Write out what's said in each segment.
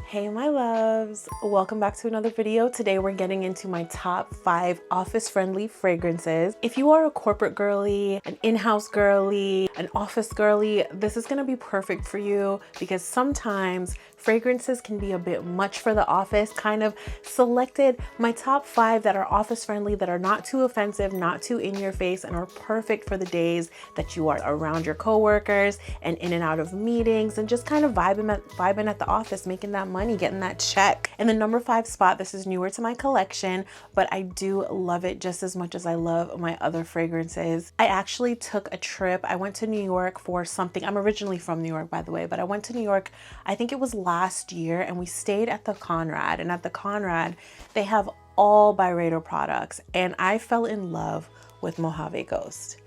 Hey my loves, welcome back to another video. Today we're getting into my top 5 office-friendly fragrances. If you are a corporate girly, an in-house girly, an office girly, this is gonna be perfect for you because sometimes fragrances can be a bit much for the office. Kind of selected my top 5 that are office friendly, that are not too offensive, not too in your face, and are perfect for the days that you are around your coworkers and in and out of meetings and just kind of vibing at the office, making that money, getting that check. And the number 5 spot, this is newer to my collection, but I do love it just as much as I love my other fragrances. I actually took a trip. I went to New York for something. I'm originally from New York, by the way, but I went to New York, I think it was last year, and we stayed at the Conrad. And at the Conrad, they have all Byredo products, and I fell in love with Mojave Ghost.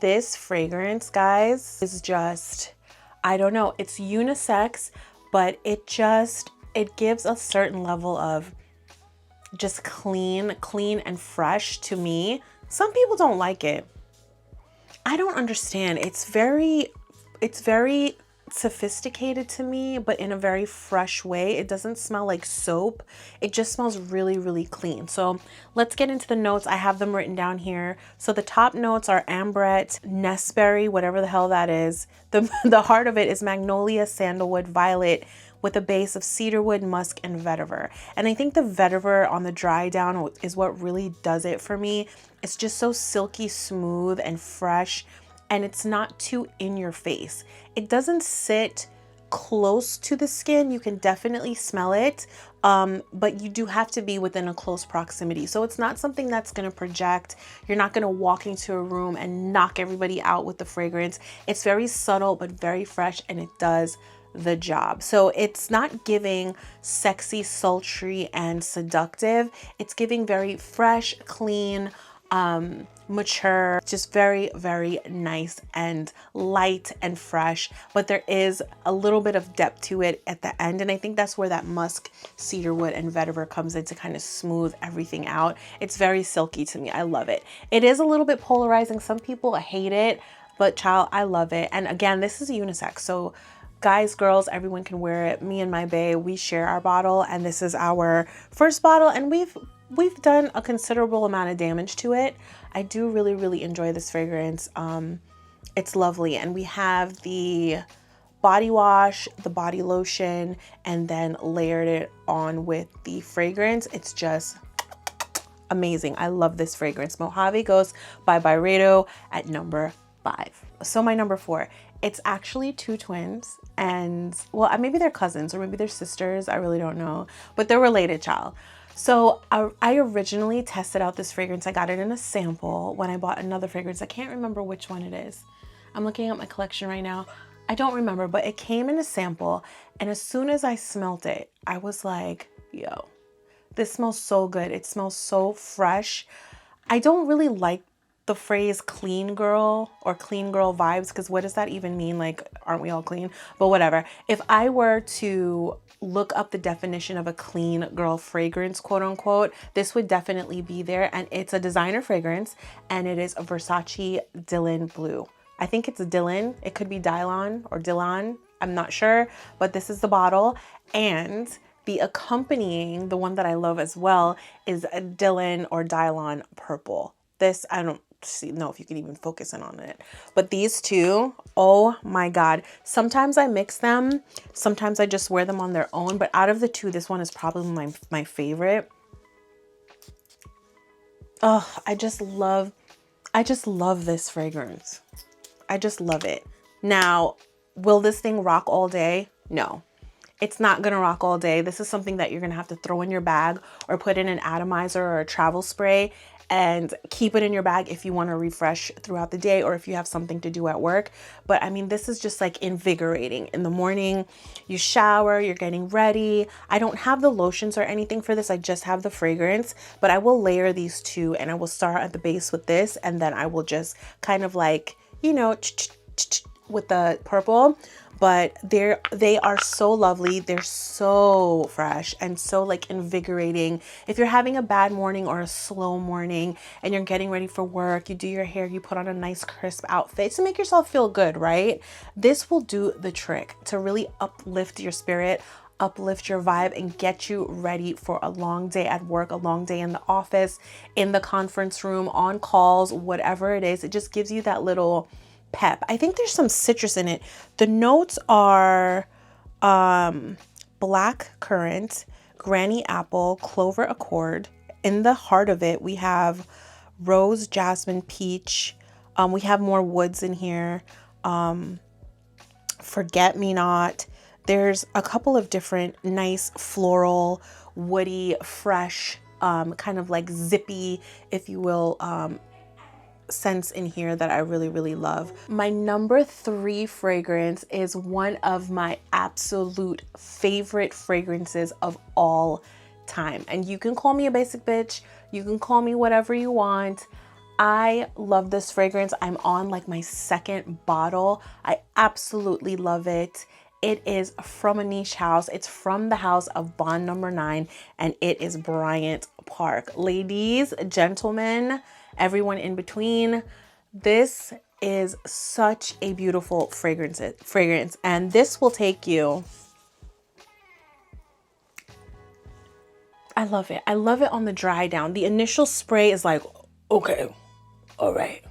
This fragrance, guys, is just, I don't know, it's unisex, but it gives a certain level of just clean and fresh to me. Some people don't like it. I don't understand. It's very sophisticated to me, but in a very fresh way. It doesn't smell like soap. It just smells really clean. So let's get into the notes. I have them written down here. So the top notes are ambrette, nestberry, whatever the hell that is. The heart of it is magnolia, sandalwood, violet, with a base of cedarwood, musk, and vetiver. And I think the vetiver on the dry down is what really does it for me. It's just so silky smooth and fresh, and it's not too in your face. It doesn't sit close to the skin. You can definitely smell it, but you do have to be within a close proximity. So it's not something that's gonna project. You're not gonna walk into a room and knock everybody out with the fragrance. It's very subtle, but very fresh, and it does the job. So it's not giving sexy, sultry, and seductive. It's giving very fresh, clean, mature, just very nice and light and fresh, but there is a little bit of depth to it at the end, and I think that's where that musk, cedarwood, and vetiver comes in to kind of smooth everything out. It's very silky to me. I love it. It is a little bit polarizing. Some people hate it, but child, I love it. And again, this is unisex, so guys, girls, everyone can wear it. Me and my bae, we share our bottle, and this is our first bottle, and we've done a considerable amount of damage to it. I do really enjoy this fragrance. It's lovely, and we have the body wash, the body lotion, and then layered it on with the fragrance. It's just amazing. I love this fragrance. Mojave Ghost by Byredo at number 5. So my number 4, it's actually 2 twins, and well, maybe they're cousins or maybe they're sisters. I really don't know, but they're related, child. So I originally tested out this fragrance. I got it in a sample when I bought another fragrance. I can't remember which one it is. I'm looking at my collection right now. I don't remember, but it came in a sample, and as soon as I smelt it, I was like, yo, this smells so good. It smells so fresh. I don't really like the phrase clean girl or clean girl vibes, because what does that even mean? Like, aren't we all clean? But whatever. If I were to look up the definition of a clean girl fragrance, quote unquote, this would definitely be there. And it's a designer fragrance, and it is a Versace Dlyan Blue. I think it's Dlyan. It could be Dlyan or Dlyan. I'm not sure, but this is the bottle. And the accompanying, the one that I love as well, is a Dlyan or Dlyan Purple. This, I don't know if you can even focus in on it, but these two, oh my god, sometimes I mix them, sometimes I just wear them on their own, but out of the two, this one is probably my favorite. Oh, I just love this fragrance. I just love it. Now, will this thing rock all day? No, it's not gonna rock all day. This is something that you're gonna have to throw in your bag or put in an atomizer or a travel spray and keep it in your bag if you want to refresh throughout the day or if you have something to do at work. But I mean, this is just like invigorating. In the morning, you shower, you're getting ready. I don't have the lotions or anything for this. I just have the fragrance, but I will layer these two, and I will start at the base with this, and then I will just kind of like, you know, with the purple. But they are so lovely. They're so fresh and so like invigorating. If you're having a bad morning or a slow morning and you're getting ready for work, you do your hair, you put on a nice crisp outfit to make yourself feel good, right? This will do the trick to really uplift your spirit. uplift your vibe and get you ready for a long day at work, a long day in the office, in the conference room, on calls, whatever it is. It just gives you that little pep. I think there's some citrus in it. The notes are black currant, granny apple, clover accord. In the heart of it, we have rose, jasmine, peach. We have more woods in here. Forget me not. There's a couple of different nice floral, woody, fresh, kind of like zippy, if you will, scents in here that I really, really love. My number 3 fragrance is one of my absolute favorite fragrances of all time. And you can call me a basic bitch. You can call me whatever you want. I love this fragrance. I'm on like my 2nd bottle. I absolutely love it. It is from a niche house. It's from the house of Bond Number 9, and it is Byant Park. Ladies, gentlemen, everyone in between, this is such a beautiful fragrance, and this will take you. I love it. I love it on the dry down. The initial spray is like, okay, all right.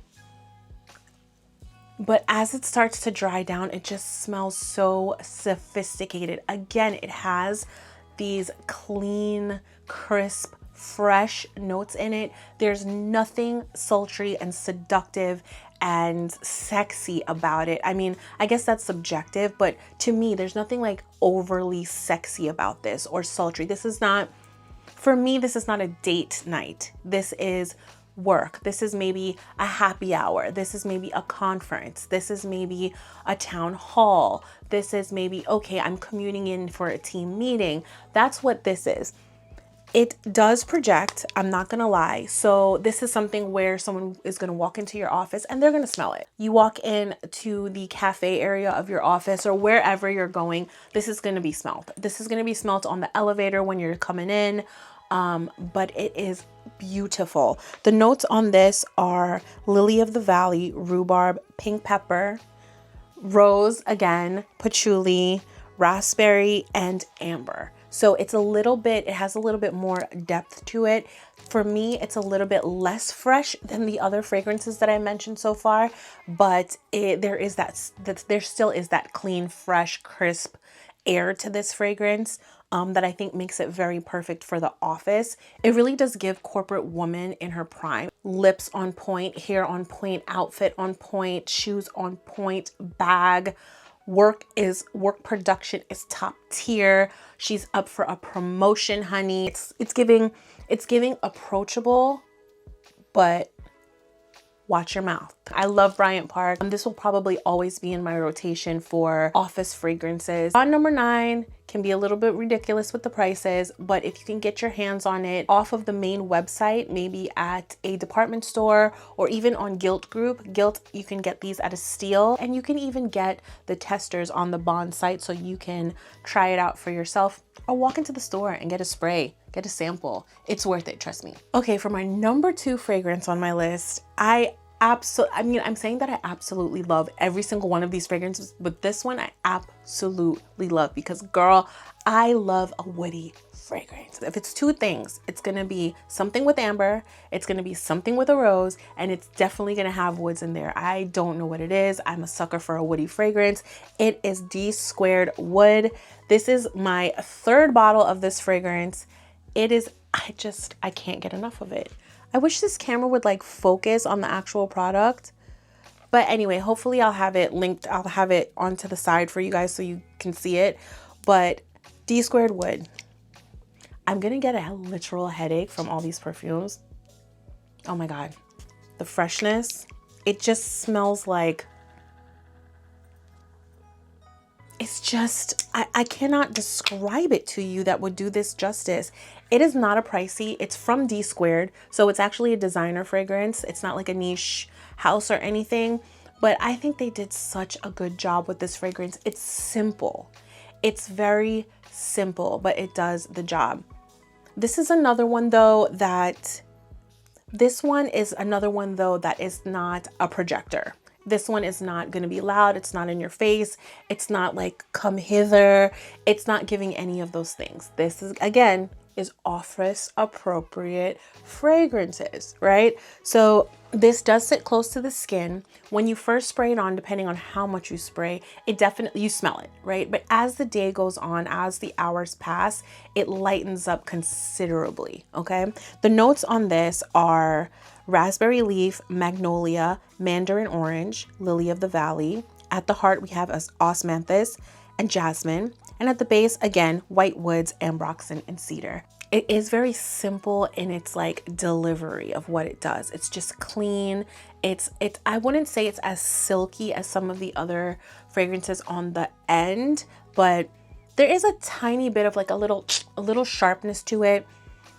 But as it starts to dry down, it just smells so sophisticated. Again, it has these clean, crisp, fresh notes in it. There's nothing sultry and seductive and sexy about it. I mean, I guess that's subjective, but to me, there's nothing like overly sexy about this or sultry. This is not, for me, this is not a date night. This is work. This is maybe a happy hour. This is maybe a conference. This is maybe a town hall. This is maybe, okay, I'm commuting in for a team meeting. That's what this is. It does project, I'm not gonna lie. So this is something where someone is gonna walk into your office and they're gonna smell it. You walk in to the cafe area of your office or wherever you're going, this is gonna be smelled. This is gonna be smelled on the elevator when you're coming in, but it is beautiful. The notes on this are lily of the valley, rhubarb, pink pepper, rose again, patchouli, raspberry, and amber. So it's a little bit, it has a little bit more depth to it. For me, it's a little bit less fresh than the other fragrances that I mentioned so far, but there still is that clean, fresh, crisp air to this fragrance that I think makes it very perfect for the office. It really does give corporate woman in her prime. Lips on point, hair on point, outfit on point, shoes on point, bag. Work production is top tier. She's up for a promotion, honey. It's giving approachable, but watch your mouth. I love Byant Park. This will probably always be in my rotation for office fragrances. On number 9 can be a little bit ridiculous with the prices, but if you can get your hands on it off of the main website, maybe at a department store or even on Gilt Group. Gilt, you can get these at a steal, and you can even get the testers on the Bond site so you can try it out for yourself or walk into the store and get a spray. Get a sample. It's worth it, trust me. Okay, for my number 2 fragrance on my list, I'm saying that I absolutely love every single one of these fragrances, but this one I absolutely love because, girl, I love a woody fragrance. If it's 2 things, it's gonna be something with amber, it's gonna be something with a rose, and it's definitely gonna have woods in there. I don't know what it is. I'm a sucker for a woody fragrance. It is Dsquared2 Wood. This is my 3rd bottle of this fragrance. It is, I can't get enough of it. I wish this camera would like focus on the actual product. But anyway, hopefully I'll have it linked. I'll have it onto the side for you guys so you can see it. But Dsquared2 Wood. I'm going to get a literal headache from all these perfumes. Oh my God. The freshness. It just smells like, it's just, I cannot describe it to you that would do this justice. It is not a pricey, it's from Dsquared2, so it's actually a designer fragrance. It's not like a niche house or anything, but I think they did such a good job with this fragrance. It's simple. It's very simple, but it does the job. This is another one though that is not a projector. This one is not going to be loud. It's not in your face. It's not like come hither. It's not giving any of those things. This is, again, is office appropriate fragrances, right? So this does sit close to the skin. When you first spray it on, depending on how much you spray, it definitely, you smell it, right? But as the day goes on, as the hours pass, it lightens up considerably, okay? The notes on this are raspberry leaf, magnolia, mandarin orange, lily of the valley. At the heart, we have osmanthus and jasmine. And at the base, again, white woods, ambroxan, and cedar. It is very simple in its like delivery of what it does. It's just clean. I wouldn't say it's as silky as some of the other fragrances on the end, but there is a tiny bit of like a little sharpness to it,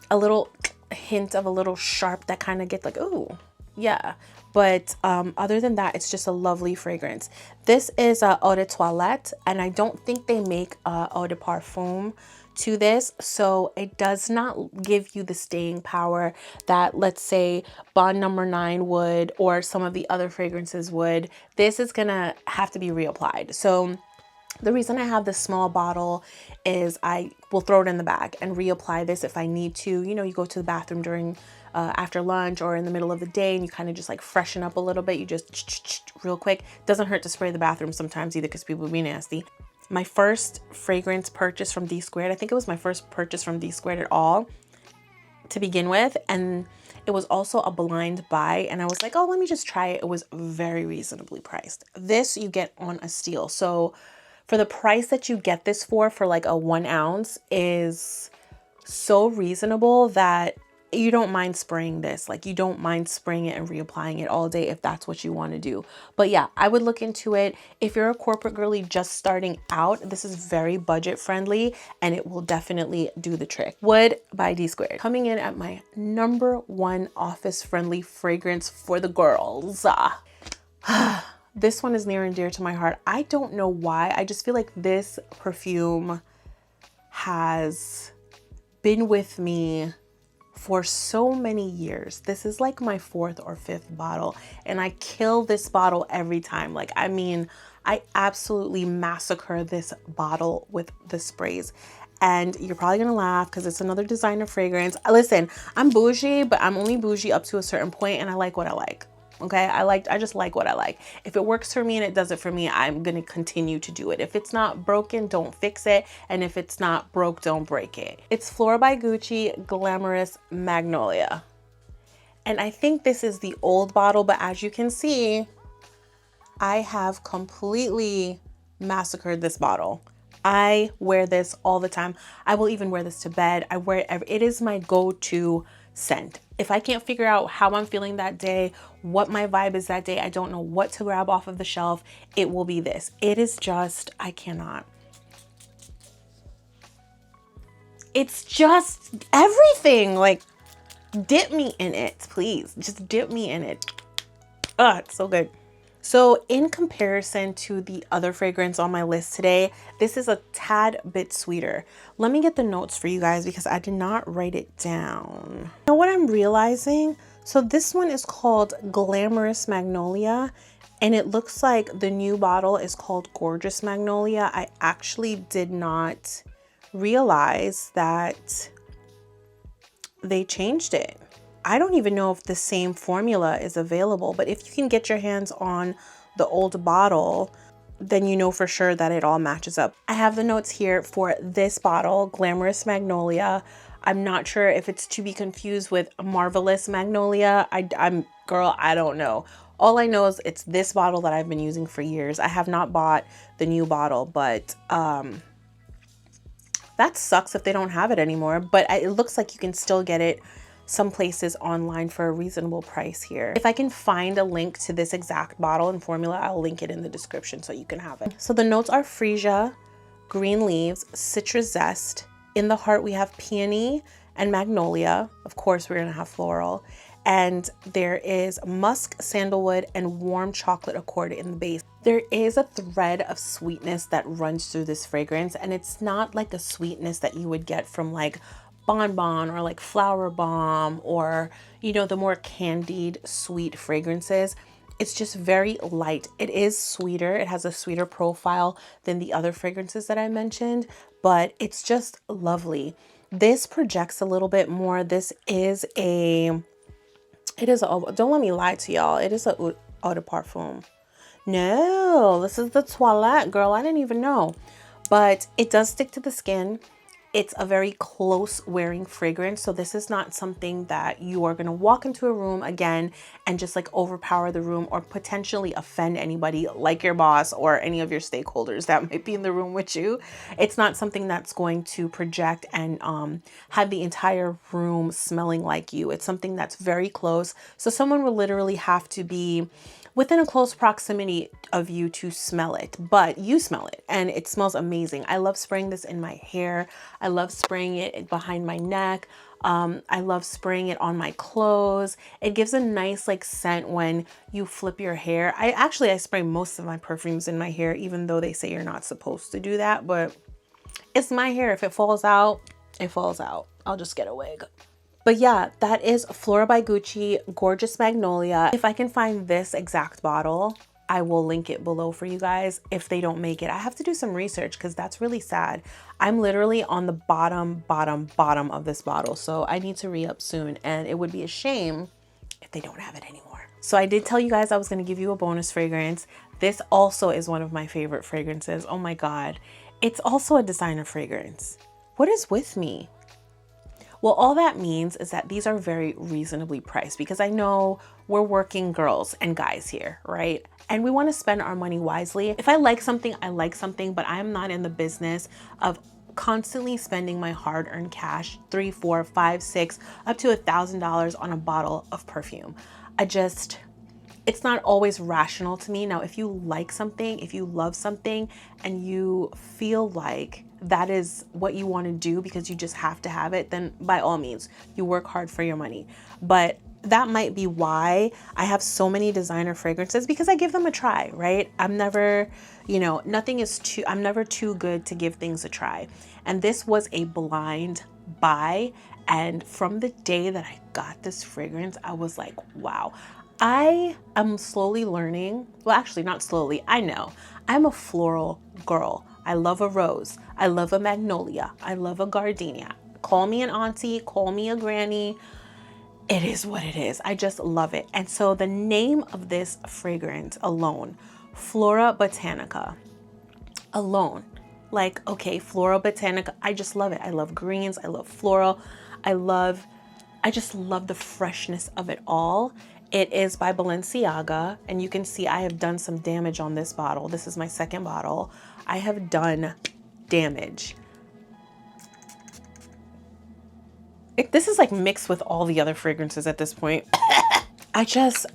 a little hint of a little sharp that kind of gets like, ooh, yeah. But other than that, it's just a lovely fragrance. This is a eau de toilette, and I don't think they make eau de parfum to this, so it does not give you the staying power that, let's say, Bond Number 9 would, or some of the other fragrances would. This is gonna have to be reapplied. So the reason I have this small bottle is I will throw it in the bag and reapply this if I need to. You know, you go to the bathroom during after lunch or in the middle of the day and you kind of just like freshen up a little bit. You just real quick. Doesn't hurt to spray the bathroom sometimes either because people be nasty. My first fragrance purchase from Dsquared, I think it was my first purchase from Dsquared at all to begin with. And it was also a blind buy. And I was like, oh, let me just try it. It was very reasonably priced. This you get on a steal. So for the price that you get this for like a 1 ounce is so reasonable that you don't mind spraying this. Like you don't mind spraying it and reapplying it all day if that's what you want to do. But yeah, I would look into it. If you're a corporate girly just starting out, this is very budget friendly and it will definitely do the trick. Wood by Dsquared. Coming in at my #1 office friendly fragrance for the girls. This one is near and dear to my heart. I don't know why. I just feel like this perfume has been with me for so many years. This is like my 4th or 5th bottle and I kill this bottle every time. Like, I mean, I absolutely massacre this bottle with the sprays. And you're probably gonna laugh because it's another designer fragrance. Listen, I'm bougie, but I'm only bougie up to a certain point and I like what I like. Okay, I just like what I like. If it works for me and it does it for me, I'm gonna continue to do it. If it's not broken, don't fix it. And if it's not broke, don't break it. It's Flora by Gucci Glamorous Magnolia. And I think this is the old bottle, but as you can see, I have completely massacred this bottle. I wear this all the time. I will even wear this to bed. I wear it it is my go-to scent. If I can't figure out how I'm feeling that day, what my vibe is that day, I don't know what to grab off of the shelf, it will be this. It is just, I cannot. It's just everything. Like, dip me in it, please. Just dip me in it. It's so good. So in comparison to the other fragrance on my list today, this is a tad bit sweeter. Let me get the notes for you guys because I did not write it down. You know what I'm realizing? So this one is called Glamorous Magnolia and it looks like the new bottle is called Gorgeous Magnolia. I actually did not realize that they changed it. I don't even know if the same formula is available, but if you can get your hands on the old bottle, then you know for sure that it all matches up. I have the notes here for this bottle, Glamorous Magnolia. I'm not sure if it's to be confused with Marvelous Magnolia. Girl, I don't know. All I know is it's this bottle that I've been using for years. I have not bought the new bottle, but that sucks if they don't have it anymore. But it looks like you can still get it some places online for a reasonable price here. If I can find a link to this exact bottle and formula, I'll link it in the description so you can have it. So the notes are freesia, green leaves, citrus zest. In the heart, we have peony and magnolia. Of course, we're gonna have floral. And there is musk, sandalwood, and warm chocolate accord in the base. There is a thread of sweetness that runs through this fragrance, and it's not like a sweetness that you would get from like Bonbon or like Flower Bomb or, you know, the more candied sweet fragrances. It's just very light. It is sweeter. It has a sweeter profile than the other fragrances that I mentioned, but it's just lovely. This projects a little bit more. This is a, don't let me lie to y'all. It is a eau de parfum. No, this is the toilette, girl. I didn't even know. But it does stick to the skin. It's a very close wearing fragrance. So this is not something that you are going to walk into a room again and just like overpower the room or potentially offend anybody like your boss or any of your stakeholders that might be in the room with you. It's not something that's going to project and have the entire room smelling like you. It's something that's very close. So someone will literally have to be within a close proximity of you to smell it, but you smell it and it smells amazing. I love spraying this in my hair. I love spraying it behind my neck. I love spraying it on my clothes. It gives a nice like scent when you flip your hair. I spray most of my perfumes in my hair, even though they say you're not supposed to do that, but it's my hair. If it falls out, it falls out. I'll just get a wig. But yeah, that is Flora by Gucci Gorgeous Magnolia. If I can find this exact bottle, I will link it below for you guys if they don't make it. I have to do some research because that's really sad. I'm literally on the bottom of this bottle. So I need to re-up soon and it would be a shame if they don't have it anymore. So I did tell you guys I was going to give you a bonus fragrance. This also is one of my favorite fragrances. Oh my God. It's also a designer fragrance. What is with me? Well, all that means is that these are very reasonably priced because I know we're working girls and guys here, right? And we want to spend our money wisely. If I like something, I like something, but I'm not in the business of constantly spending my hard-earned cash, $3, $4, $5, $6, up to $1,000 on a bottle of perfume. It's not always rational to me. Now, if you like something, if you love something and you feel like that is what you want to do because you just have to have it, then by all means, you work hard for your money. But that might be why I have so many designer fragrances, because I give them a try, right? I'm never, I'm never too good to give things a try. And this was a blind buy. And from the day that I got this fragrance, I was like, wow. I am slowly learning. Well, actually not slowly. I know I'm a floral girl. I love a rose. I love a magnolia. I love a gardenia. Call me an auntie, call me a granny. It is what it is. I just love it. And so the name of this fragrance alone, Floribotanica, alone, like, okay, Floribotanica, I just love it. I love greens. I love floral. I just love the freshness of it all. It is by Balenciaga, and you can see I have done some damage on this bottle. This is my second bottle. I have done damage. This is like mixed with all the other fragrances at this point. I just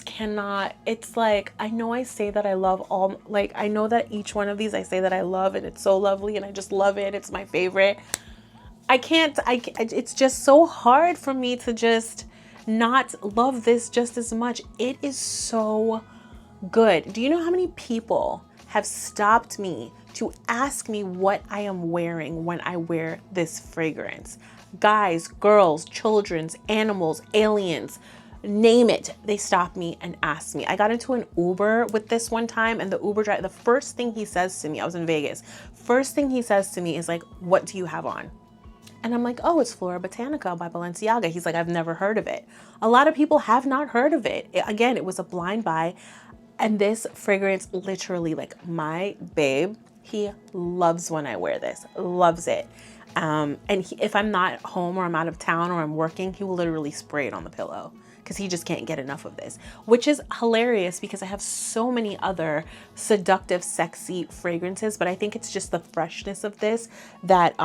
cannot. It's like, I know I say that I love all, like, I know that each one of these I say that I love and it's so lovely and I just love it. It's my favorite. It's just so hard for me to just not love this just as much. It is so good. Do you know how many people have stopped me to ask me what I am wearing when I wear this fragrance? Guys, girls, children's, animals, aliens, name it. They stopped me and asked me. I got into an Uber with this one time, and the Uber driver, the first thing he says to me, I was in Vegas, first thing he says to me is like, what do you have on? And I'm like, oh, it's Floribotanica by Balenciaga. He's like, I've never heard of it. A lot of people have not heard of it. Again, it was a blind buy. And this fragrance, literally, like, my babe, he loves when I wear this, loves it. If I'm not home or I'm out of town or I'm working, he will literally spray it on the pillow because he just can't get enough of this, which is hilarious because I have so many other seductive, sexy fragrances, but I think it's just the freshness of this that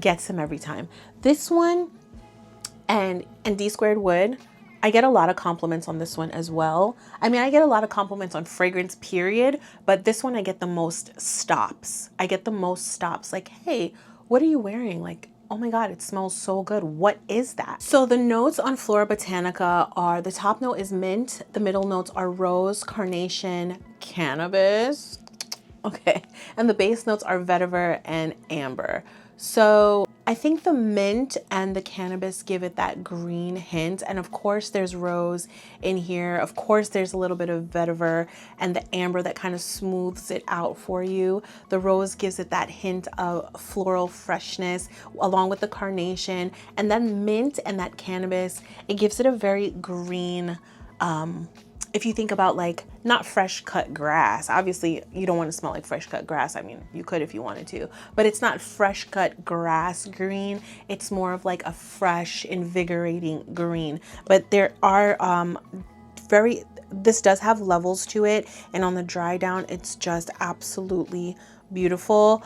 gets him every time. This one and Dsquared2 Wood, I get a lot of compliments on this one as well. I mean, I get a lot of compliments on fragrance, period, but this one I get the most stops. I get the most stops like, hey, what are you wearing? Like, oh my God, it smells so good. What is that? So the notes on Floribotanica are, the top note is mint. The middle notes are rose, carnation, cannabis. Okay. And the base notes are vetiver and amber. So I think the mint and the cannabis give it that green hint. And of course there's rose in here. Of course there's a little bit of vetiver and the amber that kind of smooths it out for you. The rose gives it that hint of floral freshness along with the carnation. And then mint and that cannabis, it gives it a very green, if you think about like not fresh cut grass, obviously you don't want to smell like fresh cut grass. I mean, you could if you wanted to, but it's not fresh cut grass green. It's more of like a fresh, invigorating green. But there are this does have levels to it, and on the dry down, it's just absolutely beautiful.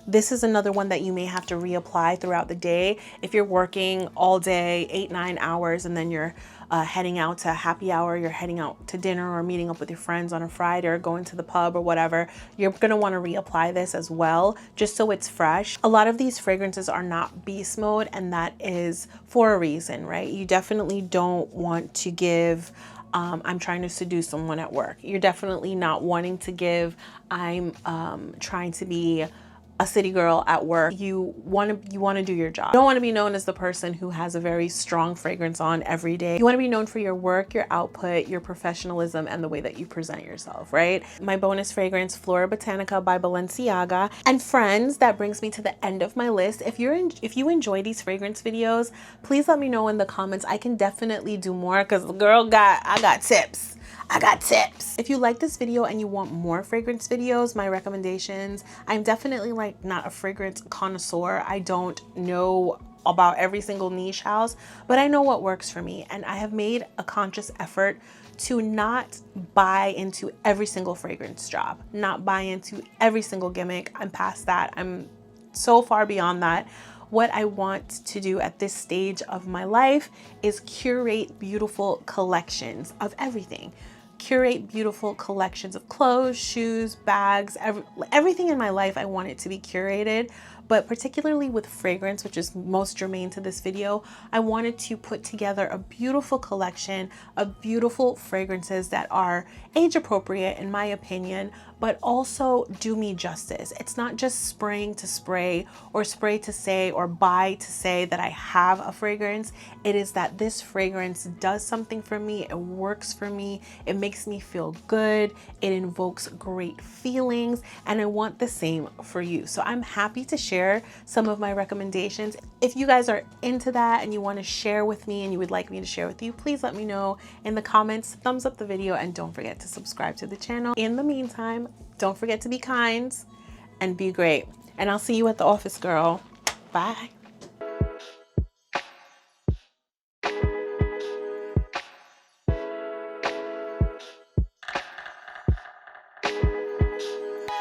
This is another one that you may have to reapply throughout the day. If you're working all day, 8-9 hours, and then you're heading out to happy hour, you're heading out to dinner or meeting up with your friends on a Friday or going to the pub or whatever, you're gonna wanna reapply this as well, just so it's fresh. A lot of these fragrances are not beast mode, and that is for a reason, right? You definitely don't want to give I'm trying to seduce someone at work. You're definitely not wanting to give I'm trying to be a city girl at work. You want to do your job. You don't want to be known as the person who has a very strong fragrance on every day. You want to be known for your work, your output, your professionalism, and the way that you present yourself, right? My bonus fragrance, Floribotanica by Balenciaga. And friends, that brings me to the end of my list. If you enjoy these fragrance videos, please let me know in the comments. I can definitely do more because the girl I got tips. I got tips. If you like this video and you want more fragrance videos, my recommendations, I'm definitely like not a fragrance connoisseur. I don't know about every single niche house, but I know what works for me. And I have made a conscious effort to not buy into every single fragrance job, not buy into every single gimmick. I'm past that. I'm so far beyond that. What I want to do at this stage of my life is curate beautiful collections of everything. Curate beautiful collections of clothes, shoes, bags, everything in my life. I want it to be curated, but particularly with fragrance, which is most germane to this video, I wanted to put together a beautiful collection of beautiful fragrances that are age appropriate in my opinion, but also do me justice. It's not just spraying to spray or spray to say or buy to say that I have a fragrance. It is that this fragrance does something for me. It works for me. It makes me feel good. It invokes great feelings, and I want the same for you. So I'm happy to share some of my recommendations. If you guys are into that and you want to share with me and you would like me to share with you, please let me know in the comments. Thumbs up the video and don't forget to subscribe to the channel. In the meantime, don't forget to be kind and be great. And I'll see you at the office, girl. Bye.